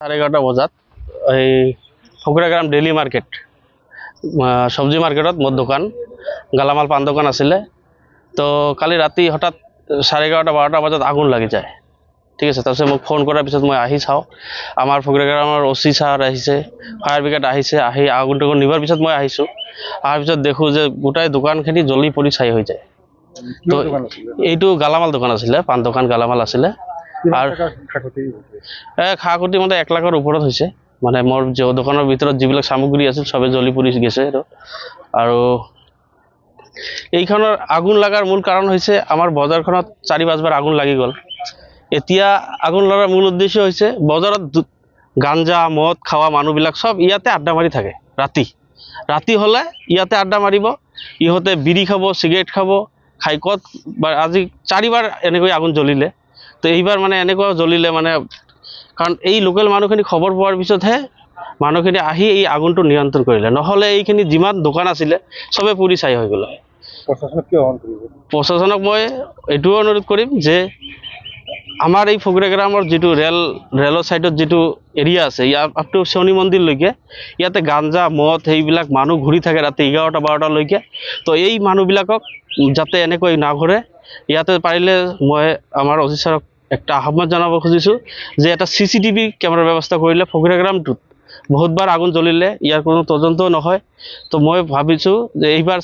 11:30 বজাত এই ফকৰাগ্ৰাম daily market সবজি মাৰ্কেটত মোৰ দোকান গালামাল পান দোকান আছিলে। তো কালি ৰাতি হঠাৎ 11:30-12টা বজাত আগুন লাগি যায়। ঠিক আছে, তাৰপিছত মোক ফোন কৰাৰ পিছত মই আহি চাওঁ, আমাৰ ফকৰাগ্ৰামৰ OC ছাৰ আহিছে, ফায়াৰ ব্ৰিগেড আহিছে। আহি আগুনটো নিবৰ পিছত মই আহিছোঁ। অহাৰ পিছত দেখোঁ যে গোটেই দোকানখিনি জ্বলি পৰি ছাই হৈ যায়। তো এইটো গালামাল দোকান আছিলে, পান দোকান গালামাল আছিলে। আৰু খা ক্ষতি মানে 1 লাখৰ ওপৰত হৈছে। মানে মোৰ দোকানৰ ভিতৰত যিবিলাক সামগ্ৰী আছিল চবে জ্বলি পৰি গৈছে। আৰু এইখনৰ আগুন লগাৰ মূল কাৰণ হৈছে আমাৰ বজাৰখনত 4-5 বাৰ আগুন লাগি গ'ল। এতিয়া আগুন লগাৰ মূল উদ্দেশ্য হৈছে বজাৰত গাঞ্জা মদ খাওয়া মানুহবিলাক সব ইয়াতে আড্ডা মাৰি থাকে। ৰাতি হ'লে ইয়াতে আড্ডা মাৰিব, ইহঁতে বিড়ি খাব, চিগাৰেট খাব, খাই ক'ত আজি 4 বাৰ এনেকৈ আগুন জ্বলিলে। তো এইবাৰ মানে এনেকুৱা জ্বলিলে মানে কাৰণ এই লোকেল মানুহখিনি খবৰ পোৱাৰ পিছতহে মানুহখিনি আহি এই আগুনটো নিয়ন্ত্ৰণ কৰিলে, নহ'লে এইখিনি যিমান দোকান আছিলে চবে পুৰি ছাই হৈ গ'ল। প্ৰশাসনক মই এইটোও অনুৰোধ কৰিম যে আমাৰ এই ফকৰাগ্ৰামৰ যিটো ৰেলৰ ছাইডত যিটো এৰিয়া আছে, ইয়াৰ আপ টু শনি মন্দিৰলৈকে ইয়াতে গাঞ্জা মদ সেইবিলাক মানুহ ঘূৰি থাকে ৰাতি 11-12টালৈকে। তো এই মানুহবিলাকক যাতে এনেকৈ নাঘূৰে, ইয়াতে পাৰিলে মই আমাৰ OC ছাৰক একটা আহ্বান জনাব খুজিছোঁ যে এটা CCTV কেমেৰা ব্যৱস্থা কৰিলে ফকৰাগ্ৰামটোত বহুতবাৰ আগুন জ্বলিলে ইয়াৰ কোনো তদন্ত নহয়। তো মই ভাবিছোঁ যে এইবাৰ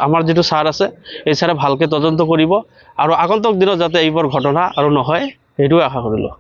আমাৰ যিটো ছাৰ আছে এই ছাৰে ভালকৈ তদন্ত কৰিব আৰু আগন্তুক দিনত যাতে এইবোৰ ঘটনা আৰু নহয় সেইটোৱে আশা কৰিলোঁ।